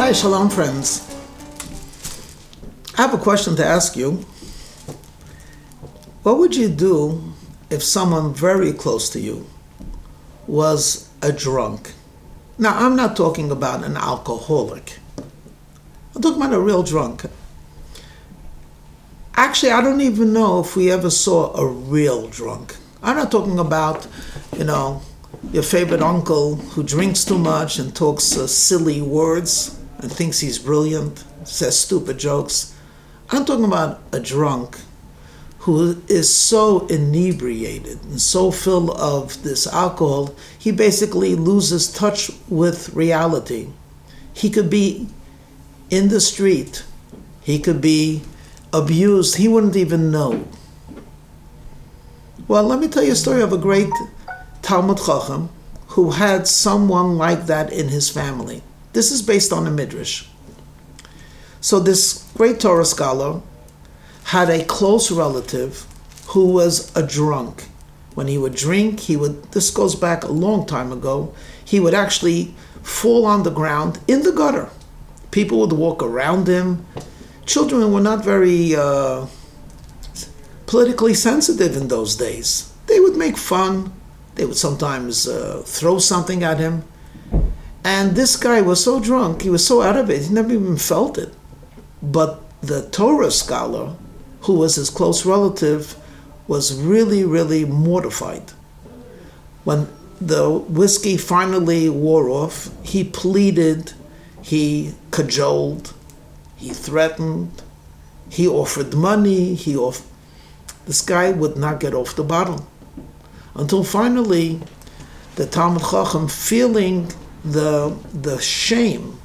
Hi, shalom friends. I have a question to ask you. What would you do if someone very close to you was a drunk? Now, I'm not talking about an alcoholic. I'm talking about a real drunk. Actually, I don't even know if we ever saw a real drunk. I'm not talking about, your favorite uncle who drinks too much and talks silly words and thinks he's brilliant, says stupid jokes. I'm talking about a drunk who is so inebriated and so full of this alcohol, he basically loses touch with reality. He could be in the street, he could be abused, he wouldn't even know. Well, let me tell you a story of a great Talmud Chacham who had someone like that in his family. This is based on a midrash. So this great Torah scholar had a close relative who was a drunk. When he would drink, this goes back a long time ago, he would actually fall on the ground in the gutter. People would walk around him. Children were not very politically sensitive in those days. They would make fun. They would sometimes throw something at him. And this guy was so drunk, he was so out of it, he never even felt it. But the Torah scholar, who was his close relative, was really, really mortified. When the whiskey finally wore off, he pleaded, he cajoled, he threatened, he offered money, this guy would not get off the bottle. Until finally, the Talmud Chacham, feeling the shame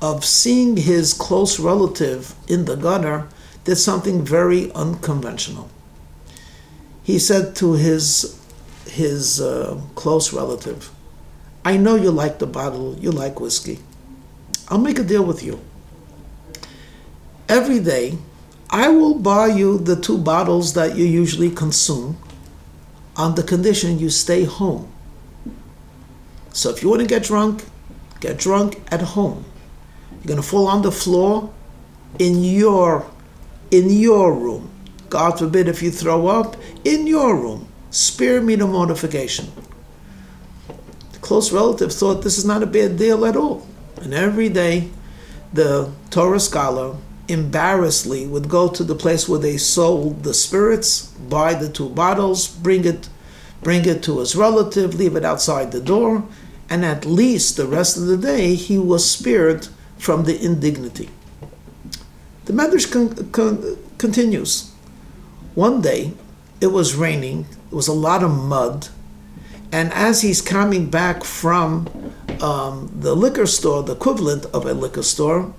of seeing his close relative in the gutter, did something very unconventional. He said to his close relative, I know you like the bottle, you like whiskey. I'll make a deal with you. Every day, I will buy you the 2 bottles that you usually consume on the condition you stay home. So if you want to get drunk at home. You're going to fall on the floor in your room. God forbid if you throw up, in your room. Spare me the mortification. The close relative thought this is not a bad deal at all. And every day, the Torah scholar embarrassedly would go to the place where they sold the spirits, buy the 2 bottles, bring it to his relative, leave it outside the door, and at least the rest of the day he was spared from the indignity. The Medrash continues. One day, it was raining, it was a lot of mud, and as he's coming back from the liquor store, the equivalent of a liquor store,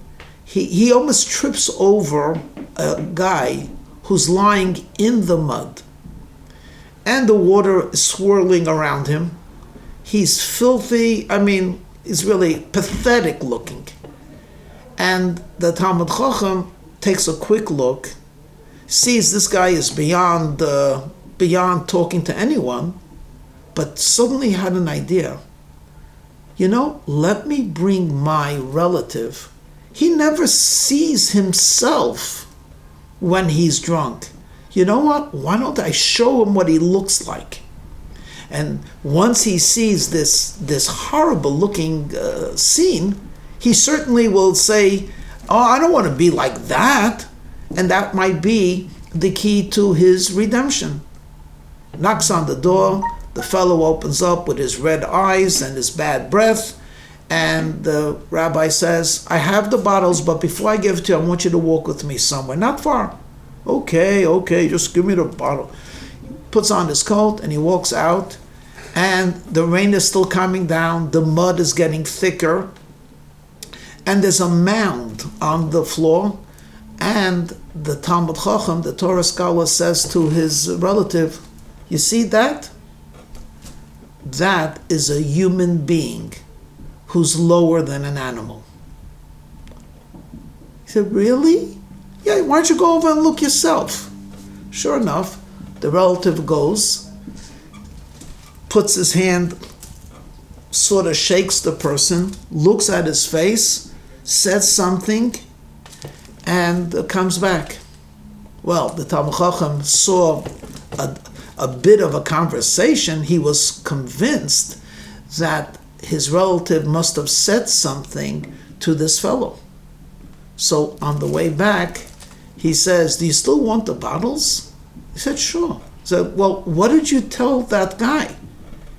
he almost trips over a guy who's lying in the mud. And the water is swirling around him. He's filthy, he's really pathetic looking. And the Talmud Chacham takes a quick look, sees this guy is beyond talking to anyone, but suddenly had an idea. Let me bring my relative. He never sees himself when he's drunk. You know what? Why don't I show him what he looks like? And once he sees this horrible looking scene, he certainly will say, oh, I don't want to be like that. And that might be the key to his redemption. Knocks on the door, the fellow opens up with his red eyes and his bad breath, and the rabbi says, I have the bottles, but before I give it to you, I want you to walk with me somewhere, not far. Okay, just give me the bottle. He puts on his coat and he walks out, and the rain is still coming down, the mud is getting thicker, and there's a mound on the floor, and the Talmud Chacham, the Torah scholar, says to his relative, you see that? That is a human being who's lower than an animal. He said, really? Yeah, why don't you go over and look yourself? Sure enough, the relative goes, puts his hand, sort of shakes the person, looks at his face, says something, and comes back. Well, the Talmud Chacham saw a bit of a conversation. He was convinced that his relative must have said something to this fellow. So on the way back, he says, "Do you still want the bottles?" He said, "Sure." He said, "Well, what did you tell that guy?"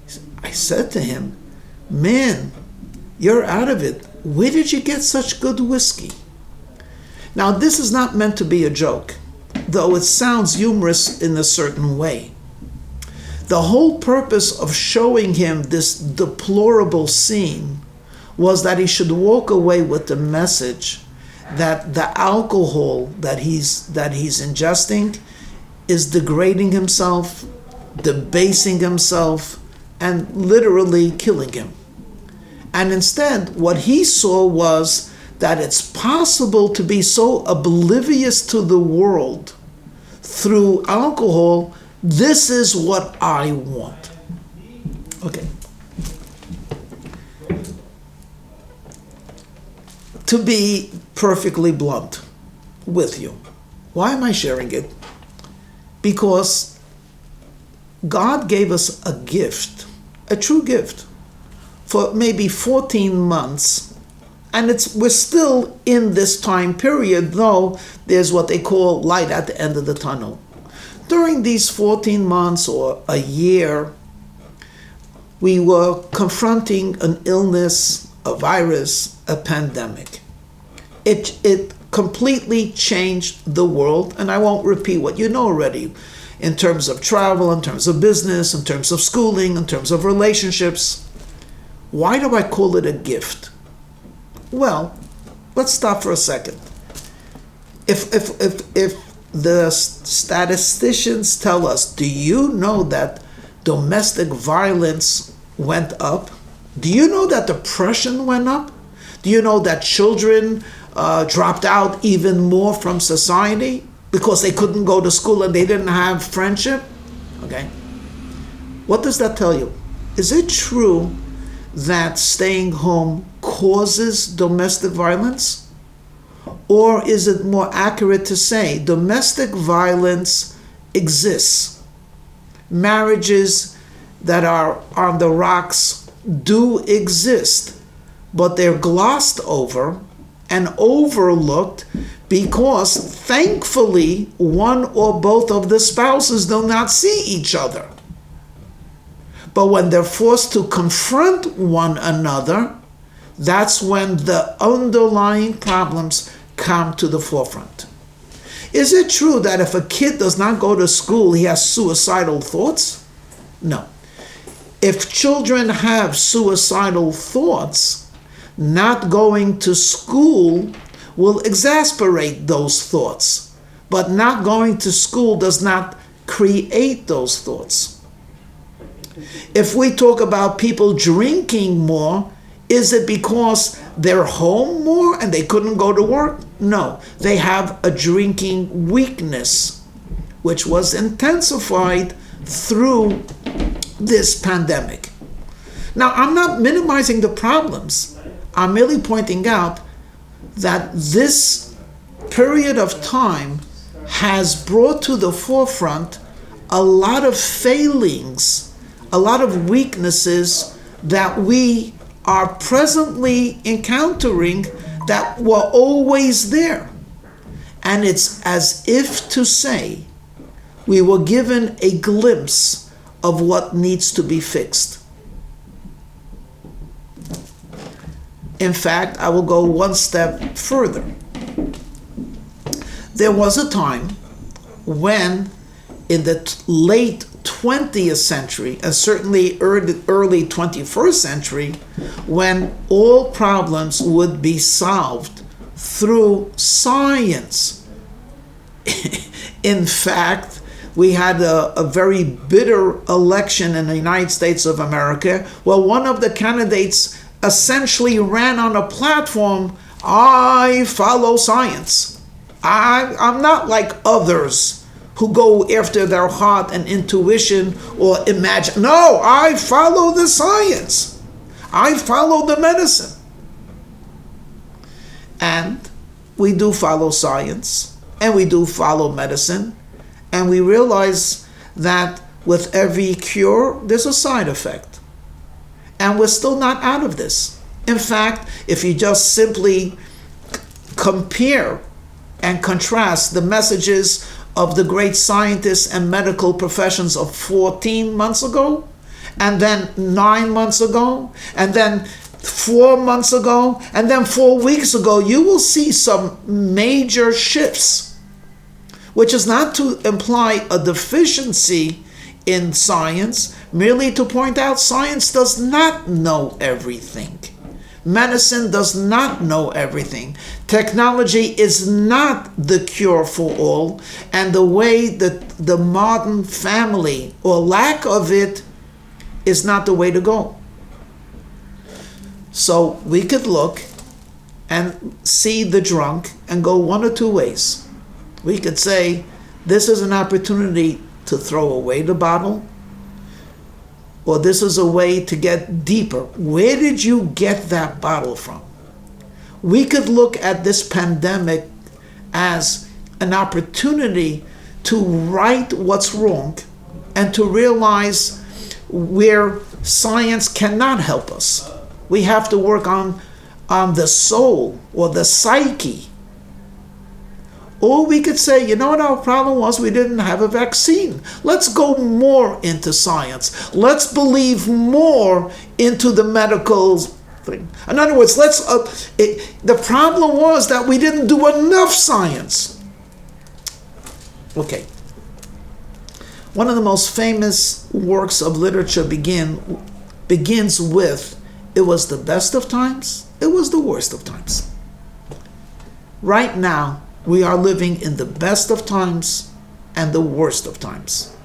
He said, "I said to him, man, you're out of it. Where did you get such good whiskey?" Now, this is not meant to be a joke, though it sounds humorous in a certain way. The whole purpose of showing him this deplorable scene was that he should walk away with the message that the alcohol that he's ingesting is degrading himself, debasing himself, and literally killing him. And instead, what he saw was that it's possible to be so oblivious to the world through alcohol. This is what I want. Okay. To be perfectly blunt with you, why am I sharing it? Because God gave us a gift, a true gift, for maybe 14 months, and we're still in this time period, though there's what they call light at the end of the tunnel. During these 14 months or a year, we were confronting an illness, a virus, a pandemic. It completely changed the world, and I won't repeat what you know already, in terms of travel, in terms of business, in terms of schooling, in terms of relationships. Why do I call it a gift? Well, let's stop for a second. If the statisticians tell us, do you know that domestic violence went up? Do you know that depression went up? Do you know that children dropped out even more from society because they couldn't go to school and they didn't have friendship? Okay. What does that tell you? Is it true that staying home causes domestic violence? Or is it more accurate to say domestic violence exists? Marriages that are on the rocks do exist, but they're glossed over and overlooked because thankfully one or both of the spouses do not see each other. But when they're forced to confront one another, that's when the underlying problems come to the forefront. Is it true that if a kid does not go to school, he has suicidal thoughts? No. If children have suicidal thoughts, not going to school will exasperate those thoughts. But not going to school does not create those thoughts. If we talk about people drinking more, is it because they're home more and they couldn't go to work? No, they have a drinking weakness, which was intensified through this pandemic. Now, I'm not minimizing the problems. I'm merely pointing out that this period of time has brought to the forefront a lot of failings, a lot of weaknesses that we are presently encountering that were always there. And it's as if to say we were given a glimpse of what needs to be fixed. In fact, I will go one step further. There was a time when, in the late 20th century, and certainly early 21st century, when all problems would be solved through science. In fact, we had a very bitter election in the United States of America where one of the candidates essentially ran on a platform, I follow science. I'm not like others who go after their heart and intuition or imagine. No, I follow the science. I follow the medicine. And we do follow science, and we do follow medicine, and we realize that with every cure, there's a side effect. And we're still not out of this. In fact, if you just simply compare and contrast the messages of the great scientists and medical professions of 14 months ago, and then 9 months ago, and then 4 months ago, and then 4 weeks ago, you will see some major shifts, which is not to imply a deficiency in science, merely to point out science does not know everything. Medicine does not know everything. Technology is not the cure for all, and the way that the modern family, or lack of it, is not the way to go. So we could look and see the drunk and go one or two ways. We could say, this is an opportunity to throw away the bottle, or this is a way to get deeper. Where did you get that bottle from? We could look at this pandemic as an opportunity to right what's wrong and to realize where science cannot help us. We have to work on the soul or the psyche. Or we could say, you know what our problem was? We didn't have a vaccine. Let's go more into science. Let's believe more into the medical thing. In other words, the problem was that we didn't do enough science. Okay. One of the most famous works of literature begins with, it was the best of times, it was the worst of times. Right now, we are living in the best of times and the worst of times.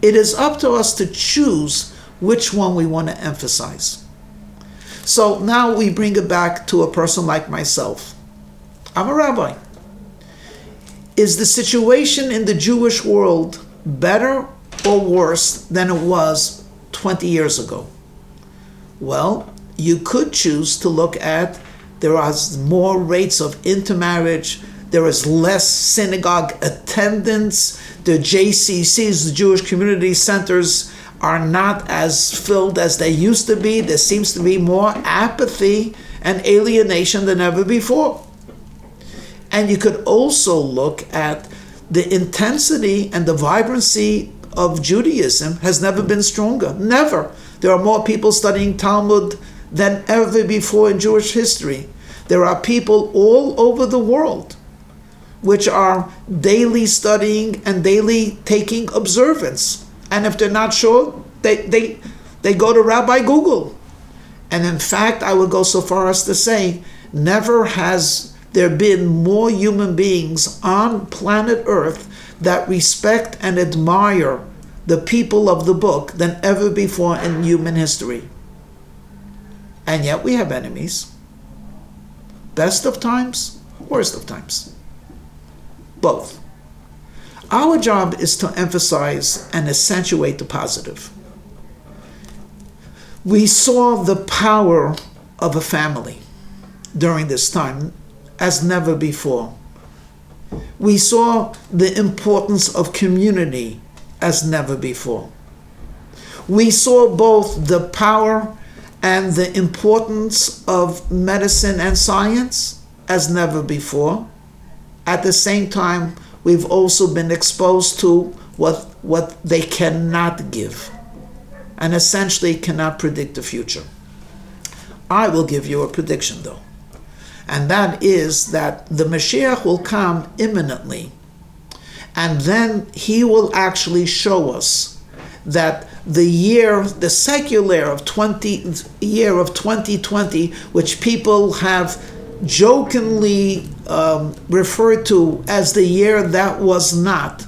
It is up to us to choose which one we want to emphasize. So now we bring it back to a person like myself. I'm a rabbi. Is the situation in the Jewish world better or worse than it was 20 years ago? Well, you could choose to look at there are more rates of intermarriage, there is less synagogue attendance, the JCCs, the Jewish Community Centers, are not as filled as they used to be. There seems to be more apathy and alienation than ever before. And you could also look at the intensity and the vibrancy of Judaism has never been stronger. Never. There are more people studying Talmud than ever before in Jewish history. There are people all over the world which are daily studying and daily taking observance. And if they're not sure, they go to Rabbi Google. And in fact, I would go so far as to say, never has there been more human beings on planet Earth that respect and admire the people of the book than ever before in human history. And yet we have enemies. Best of times, worst of times. Both. Our job is to emphasize and accentuate the positive. We saw the power of a family during this time as never before. We saw the importance of community as never before. We saw both the power and the importance of medicine and science as never before. At the same time, we've also been exposed to what they cannot give and essentially cannot predict the future. I will give you a prediction though, and that is that the Mashiach will come imminently, and then he will actually show us that the secular year of 2020, which people have jokingly referred to as the year that was not,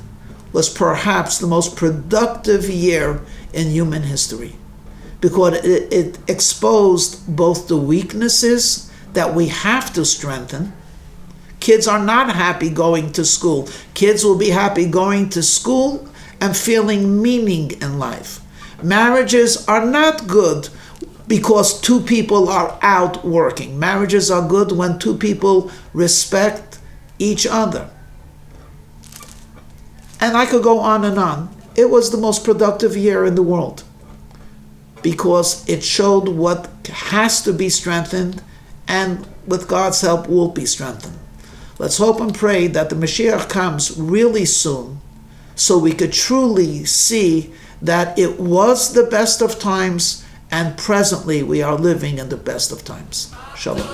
was perhaps the most productive year in human history, because it exposed both the weaknesses that we have to strengthen. Kids are not happy going to school. Kids will be happy going to school and feeling meaning in life. Marriages are not good because two people are out working. Marriages are good when two people respect each other. And I could go on and on. It was the most productive year in the world because it showed what has to be strengthened, and with God's help will be strengthened. Let's hope and pray that the Mashiach comes really soon so we could truly see that it was the best of times and presently we are living in the best of times. Shalom.